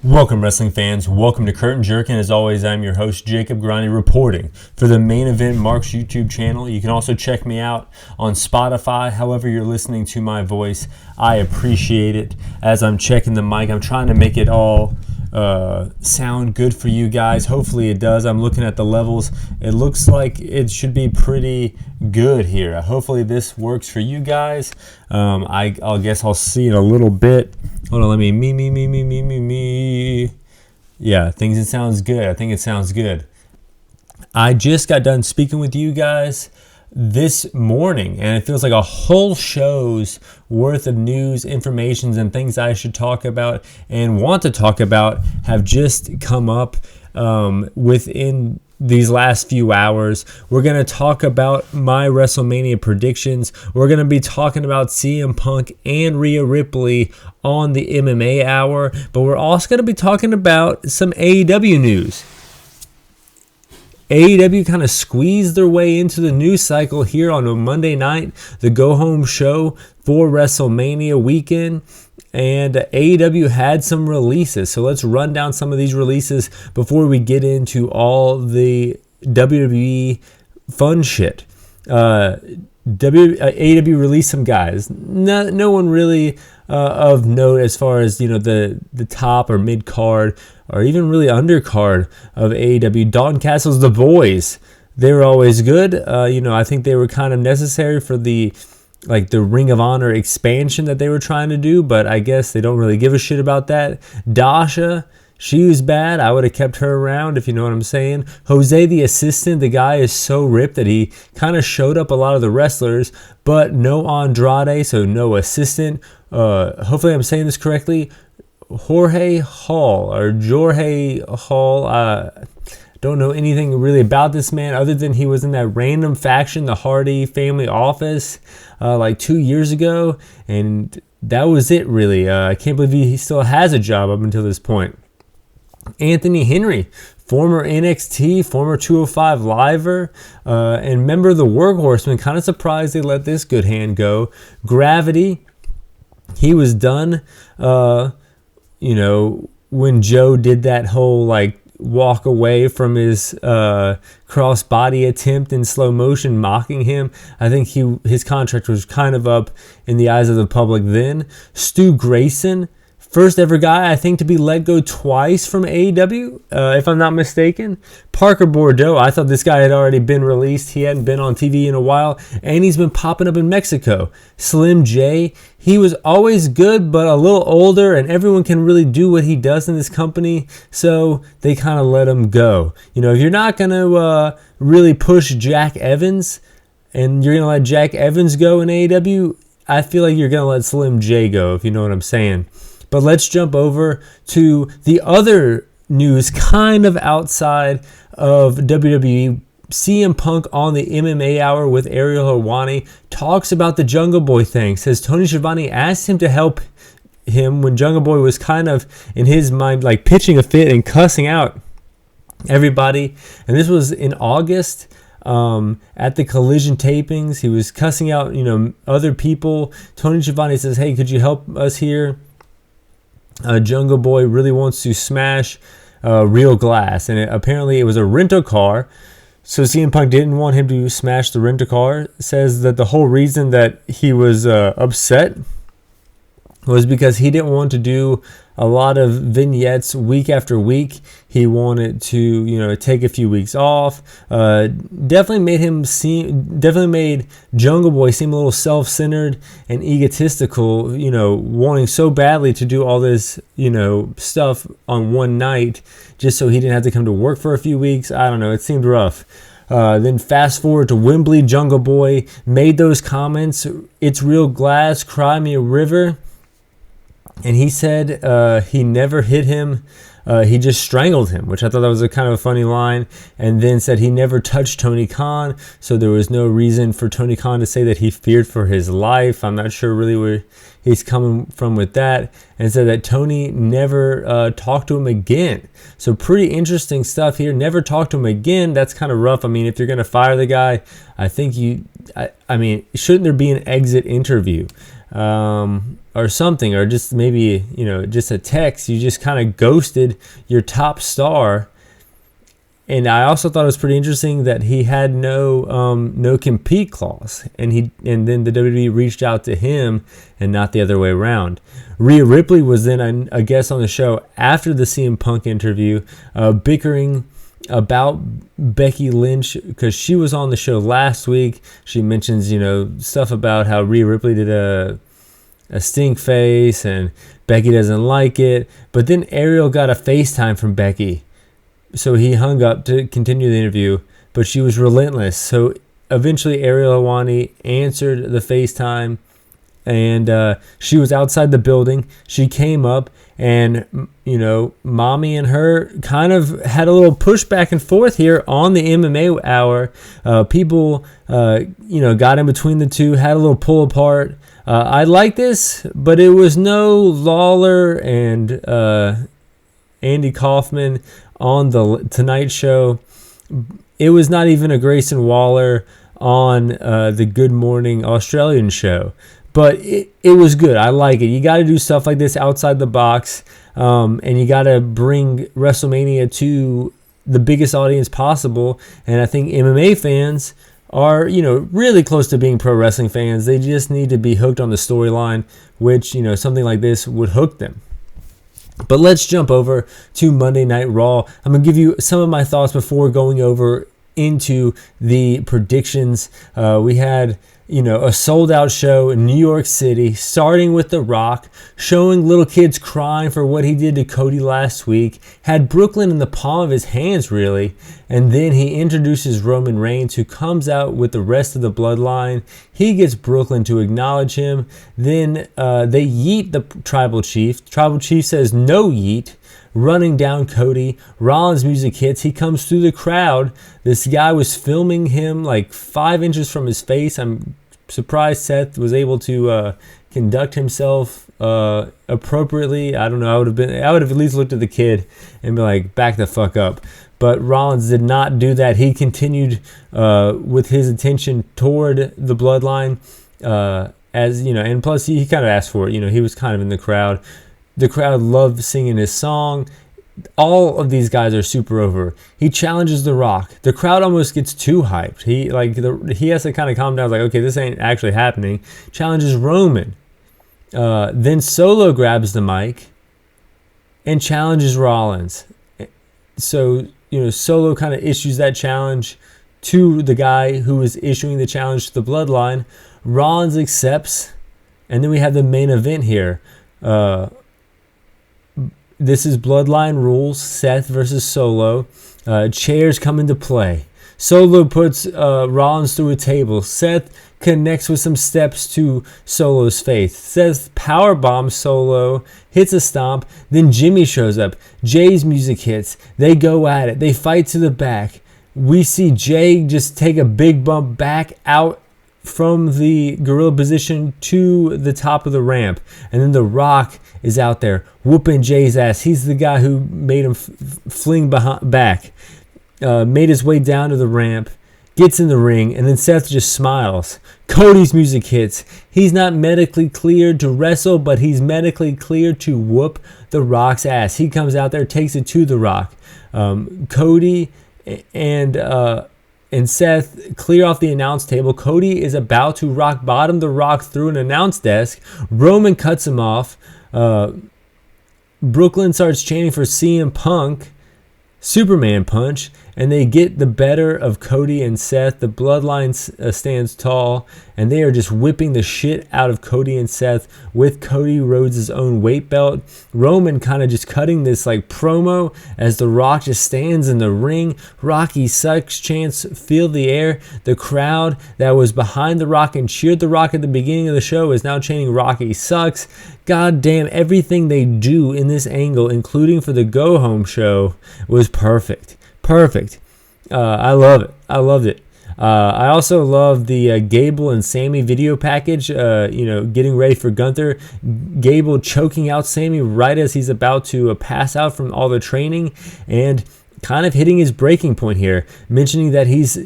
Welcome, wrestling fans. Welcome to Curtain Jerkin. As always, I'm your host, Jacob Grondy, reporting for the Main Event Marks YouTube channel. You can also check me out on Spotify. However you're listening to my voice, I appreciate it. As I'm checking the mic, I'm trying to make it all sound good for you guys. Hopefully it does. I'm looking at the levels. It looks like it should be pretty good here. Hopefully this works for you guys. I'll guess I'll see in a little bit. Hold on, let me me. Yeah, it sounds good. I think it sounds good. I just got done speaking with you guys this morning, and it feels like a whole show's worth of news, information, and things I should talk about and want to talk about have just come up within these last few hours. We're going to talk about my WrestleMania predictions. We're going to be talking about CM Punk and Rhea Ripley on the MMA Hour, but we're also going to be talking about some AEW news. AEW kind of squeezed their way into the news cycle here on a Monday night, the go-home show for WrestleMania weekend, and AEW had some releases. So let's run down some of these releases before we get into all the WWE fun shit. AEW released some guys. No one really of note as far as the top or mid card or even really undercard of AEW. Dalton Castle's The Boys. They were always good. I think they were kind of necessary for the Ring of Honor expansion that they were trying to do, but I guess they don't really give a shit about that. Dasha, she was bad. I would have kept her around, if you know what I'm saying. Jose the Assistant, the guy is so ripped that he kind of showed up a lot of the wrestlers, but no Andrade, so no assistant. Hopefully I'm saying this correctly. Jorge Hall. Don't know anything really about this man other than he was in that random faction, the Hardy family office, 2 years ago, and that was it really. I can't believe he still has a job up until this point. Anthony Henry, former NXT, former 205 Liver, and member of the Workhorsemen. Kind of surprised they let this good hand go. Gravity, he was done, when Joe did that whole walk away from his cross-body attempt in slow motion, mocking him. I think his contract was kind of up in the eyes of the public then. Stu Grayson, first ever guy, I think, to be let go twice from AEW, if I'm not mistaken. Parker Bordeaux, I thought this guy had already been released. He hadn't been on TV in a while, and he's been popping up in Mexico. Slim J, he was always good, but a little older, and everyone can really do what he does in this company, so they kind of let him go. If you're not going to really push Jack Evans, and you're going to let Jack Evans go in AEW, I feel like you're going to let Slim J go, if you know what I'm saying. But let's jump over to the other news kind of outside of WWE. CM Punk on the MMA Hour with Ariel Helwani talks about the Jungle Boy thing. Says Tony Schiavone asked him to help him when Jungle Boy was kind of, in his mind, pitching a fit and cussing out everybody. And this was in August. At the Collision tapings, he was cussing out, other people. Tony Schiavone says, "Hey, could you help us here? Jungle Boy really wants to smash Real Glass," and apparently it was a rental car. So CM Punk didn't want him to smash the rental car. Says that the whole reason that he was upset was because he didn't want to do a lot of vignettes week after week. He wanted to, take a few weeks off. Definitely made Jungle Boy seem a little self-centered and egotistical, wanting so badly to do all this, stuff on one night just so he didn't have to come to work for a few weeks. I don't know. It seemed rough. Then fast forward to Wembley. Jungle Boy made those comments. "It's Real Glass, cry me a river." And he said he never hit him. He just strangled him, which I thought that was a kind of a funny line. And then said he never touched Tony Khan, so there was no reason for Tony Khan to say that he feared for his life. I'm not sure really where he's coming from with that. And said that Tony never talked to him again. So pretty interesting stuff here. Never talked to him again. That's kind of rough. I mean, if you're going to fire the guy, I think shouldn't there be an exit interview? or something, or just maybe, just a text. You just kind of ghosted your top star. And I also thought it was pretty interesting that he had no compete clause, and then the WWE reached out to him and not the other way around. Rhea Ripley was then a guest on the show after the CM Punk interview, bickering about Becky Lynch because she was on the show last week. She mentions stuff about how Rhea Ripley did a stink face and Becky doesn't like it, but then Ariel got a FaceTime from Becky. So he hung up to continue the interview, but she was relentless. So eventually Ariel Helwani answered the FaceTime, and she was outside the building. She came up, and, Mommy and her kind of had a little push back and forth here on the MMA Hour. People, got in between the two, had a little pull apart. I like this, but it was no Lawler and Andy Kaufman on the Tonight Show. It was not even a Grayson Waller on the Good Morning Australian show. But it was good. I like it. You got to do stuff like this outside the box, and you got to bring WrestleMania to the biggest audience possible. And I think MMA fans are, really close to being pro wrestling fans. They just need to be hooked on the storyline, which, something like this would hook them. But let's jump over to Monday Night Raw. I'm going to give you some of my thoughts before going over into the predictions. We had, a sold-out show in New York City, starting with The Rock, showing little kids crying for what he did to Cody last week, had Brooklyn in the palm of his hands, really, and then he introduces Roman Reigns, who comes out with the rest of the bloodline. He gets Brooklyn to acknowledge him. Then they yeet the Tribal Chief. Tribal Chief says no yeet. Running down Cody, Rollins' music hits. He comes through the crowd. This guy was filming him like 5 inches from his face. I'm surprised Seth was able to conduct himself appropriately. I don't know. I would have at least looked at the kid and be like, back the fuck up. But Rollins did not do that. He continued with his attention toward the bloodline, and plus he kind of asked for it. He was kind of in the crowd. The crowd loved singing his song. All of these guys are super over. He challenges The Rock. The crowd almost gets too hyped. He has to kind of calm down. Like, okay, this ain't actually happening. Challenges Roman. Then Solo grabs the mic and challenges Rollins. So, Solo kind of issues that challenge to the guy who is issuing the challenge to the bloodline. Rollins accepts. And then we have the main event here. This is Bloodline Rules, Seth versus Solo. Chairs come into play. Solo puts Rollins through a table. Seth connects with some steps to Solo's face. Seth powerbombs Solo, hits a stomp. Then Jimmy shows up. Jay's music hits. They go at it. They fight to the back. We see Jay just take a big bump back out from the gorilla position to the top of the ramp. And then The Rock is out there whooping Jay's ass. He's the guy who made him fling back. Made his way down to the ramp, gets in the ring, and then Seth just smiles. Cody's music hits. He's not medically cleared to wrestle, but he's medically cleared to whoop The Rock's ass. He comes out there, takes it to The Rock. Cody and Seth clear off the announce table. Cody is about to rock bottom The Rock through an announce desk. Roman cuts him off. Brooklyn starts chanting for CM Punk, Superman punch, and they get the better of Cody and Seth. The bloodline stands tall, and they are just whipping the shit out of Cody and Seth with Cody Rhodes' own weight belt. Roman kind of just cutting this like promo as The Rock just stands in the ring. Rocky sucks chants fill the air. The crowd that was behind The Rock and cheered The Rock at the beginning of the show is now chanting Rocky sucks. God damn, everything they do in this angle, including for the Go Home show, was perfect. Perfect. I love it. I loved it. I also love the Gable and Sammy video package, getting ready for Gunther. Gable choking out Sammy right as he's about to pass out from all the training and kind of hitting his breaking point here, mentioning that he's,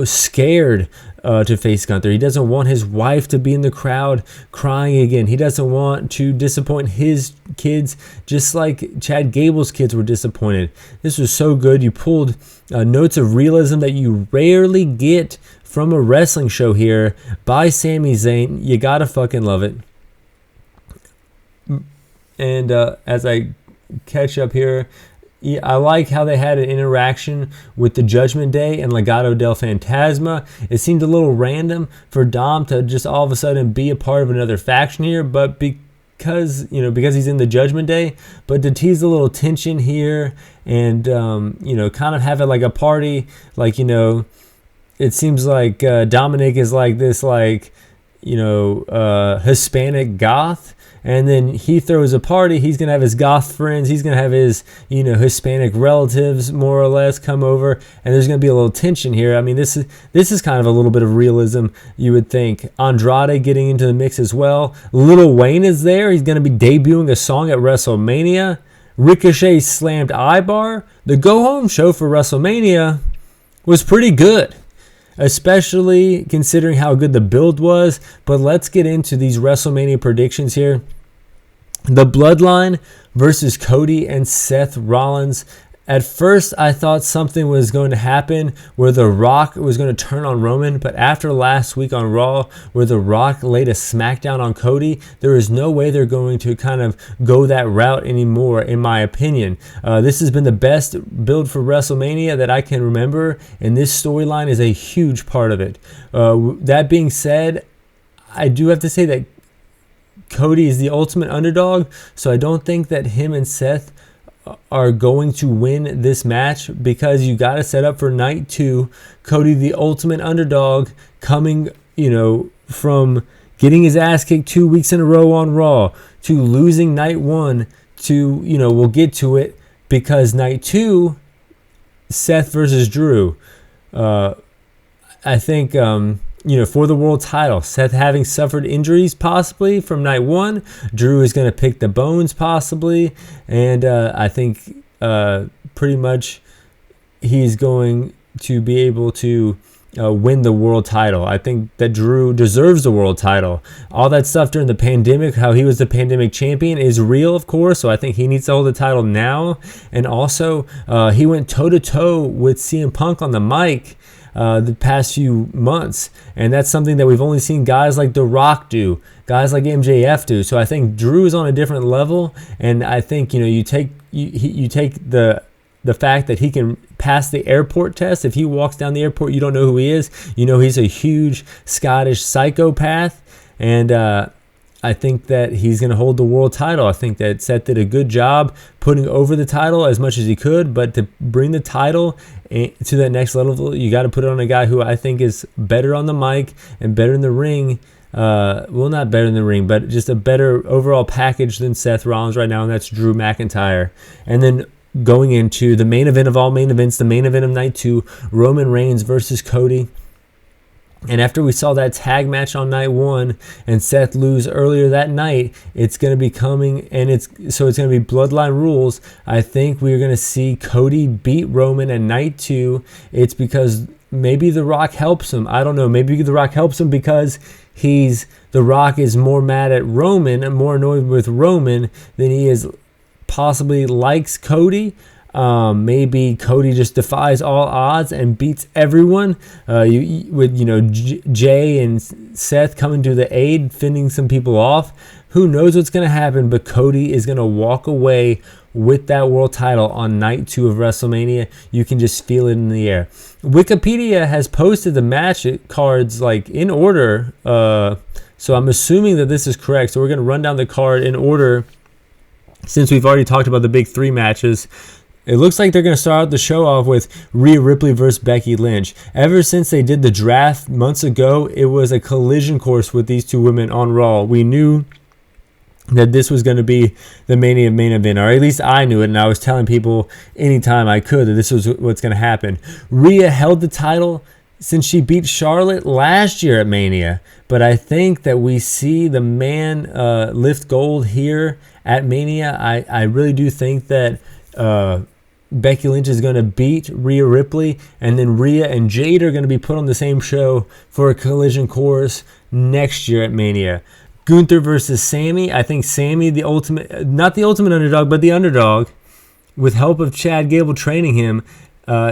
scared to face Gunther. He doesn't want his wife to be in the crowd crying again. He doesn't want to disappoint his kids, just like Chad Gable's kids were disappointed. This was so good. You pulled notes of realism that you rarely get from a wrestling show here by Sami Zayn. You gotta fucking love it. And as I catch up here, yeah, I like how they had an interaction with the Judgment Day and Legado del Fantasma. It seemed a little random for Dom to just all of a sudden be a part of another faction here, but because he's in the Judgment Day, but to tease a little tension here and kind of have it like a party, like, it seems like Dominic is like this, like, Hispanic goth. And then he throws a party. He's going to have his goth friends. He's going to have his, Hispanic relatives, more or less, come over. And there's going to be a little tension here. I mean, this is kind of a little bit of realism, you would think. Andrade getting into the mix as well. Lil Wayne is there. He's going to be debuting a song at WrestleMania. Ricochet slammed Ibar. The go-home show for WrestleMania was pretty good, especially considering how good the build was. But let's get into these WrestleMania predictions here. The Bloodline versus Cody and Seth Rollins. At first, I thought something was going to happen where The Rock was going to turn on Roman, but after last week on Raw, where The Rock laid a smackdown on Cody, there is no way they're going to kind of go that route anymore, in my opinion. This has been the best build for WrestleMania that I can remember, and this storyline is a huge part of it. That being said, I do have to say that Cody is the ultimate underdog, so I don't think that him and Seth are going to win this match, because you got to set up for night 2. Cody, the ultimate underdog, coming, from getting his ass kicked 2 weeks in a row on Raw to losing night 1 to, we'll get to it, because night 2, Seth versus Drew. I think, for the world title, Seth having suffered injuries possibly from night 1. Drew is going to pick the bones possibly. And I think pretty much he's going to be able to win the world title. I think that Drew deserves the world title. All that stuff during the pandemic, how he was the pandemic champion, is real, of course. So I think he needs to hold the title now. And also, he went toe-to-toe with CM Punk on the mic the past few months, and that's something that we've only seen guys like The Rock do, guys like MJF do. So I think Drew is on a different level, and I think you take the fact that he can pass the airport test. If he walks down the airport, you don't know who he is. He's a huge Scottish psychopath, and I think that he's going to hold the world title. I think that Seth did a good job putting over the title as much as he could, but to bring the title to that next level, you got to put it on a guy who I think is better on the mic and better in the ring. Well, not better in the ring, but just a better overall package than Seth Rollins right now, and that's Drew McIntyre. And then going into the main event of all main events, the main event of night 2, Roman Reigns versus Cody. And after we saw that tag match on night 1 and Seth lose earlier that night, it's going to be coming, and it's going to be Bloodline rules. I think we're going to see Cody beat Roman at night 2. It's because maybe The Rock helps him. I don't know. Maybe The Rock helps him because The Rock is more mad at Roman and more annoyed with Roman than he is possibly likes Cody. Maybe Cody just defies all odds and beats everyone. With Jay and Seth coming to the aid, fending some people off. Who knows what's going to happen? But Cody is going to walk away with that world title on night 2 of WrestleMania. You can just feel it in the air. Wikipedia has posted the match cards in order. So I'm assuming that this is correct. So we're going to run down the card in order, since we've already talked about the big 3 matches. It looks like they're going to start out the show off with Rhea Ripley versus Becky Lynch. Ever since they did the draft months ago, it was a collision course with these two women on Raw. We knew that this was going to be the main event, or at least I knew it, and I was telling people anytime I could that this was what's going to happen. Rhea held the title since she beat Charlotte last year at Mania, but I think that we see the man lift gold here at Mania. I really do think that Becky Lynch is going to beat Rhea Ripley, and then Rhea and Jade are going to be put on the same show for a collision course next year at Mania. Gunther versus Sammy. I think Sammy, the ultimate, not the ultimate underdog, but the underdog, with help of Chad Gable training him,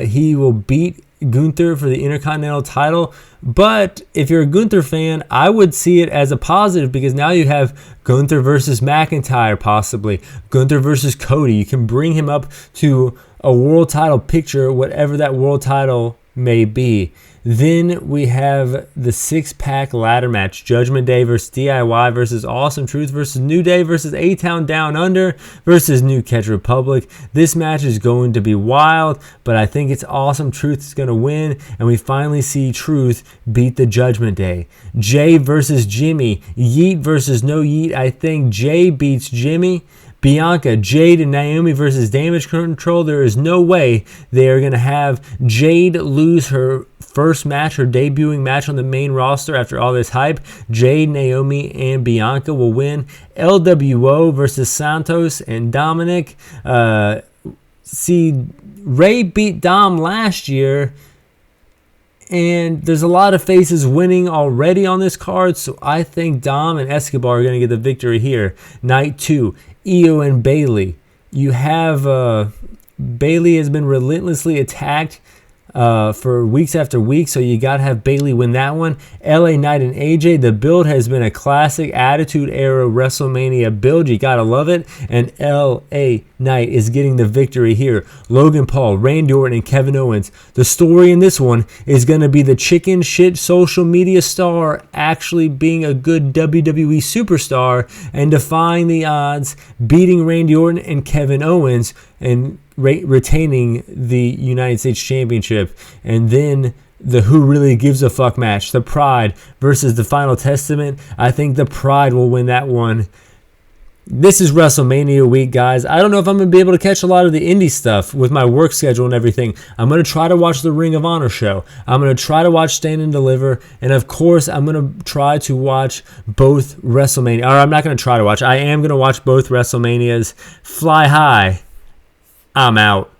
he will beat Gunther for the Intercontinental title. But if you're a Gunther fan, I would see it as a positive, because now you have Gunther versus McIntyre, possibly Gunther versus Cody. You can bring him up to a world title picture, whatever that world title may be. Then we have the 6-pack ladder match. Judgment Day versus DIY versus Awesome Truth versus New Day versus A-Town Down Under versus New Catch Republic. This match is going to be wild, but I think it's Awesome Truth is going to win, and we finally see Truth beat the Judgment Day. Jay versus Jimmy. Yeet versus no Yeet. I think Jay beats Jimmy. Bianca, Jade, and Naomi versus Damage Control. There is no way they are going to have Jade lose her first match, her debuting match on the main roster after all this hype. Jade, Naomi, and Bianca will win. LWO versus Santos and Dominic. See, Ray beat Dom last year, and there's a lot of faces winning already on this card, so I think Dom and Escobar are going to get the victory here. Night 2, Io and Bayley. You have Bayley has been relentlessly attacked for weeks after week, so you got to have Bayley win that one. LA Knight and AJ, the build has been a classic Attitude Era WrestleMania build. You got to love it. And LA Knight is getting the victory here. Logan Paul, Randy Orton, and Kevin Owens. The story in this one is going to be the chicken shit social media star actually being a good WWE superstar and defying the odds, beating Randy Orton and Kevin Owens, and retaining the United States Championship. And then the Who Really Gives a Fuck match, the Pride versus the Final Testament. I think the Pride will win that one. This is WrestleMania week, guys. I don't know if I'm going to be able to catch a lot of the indie stuff with my work schedule and everything. I'm going to try to watch the Ring of Honor show. I'm going to try to watch Stand and Deliver. And of course, I'm going to try to watch both WrestleMania. Or I'm not going to try to watch. I am going to watch both WrestleManias. Fly high. I'm out.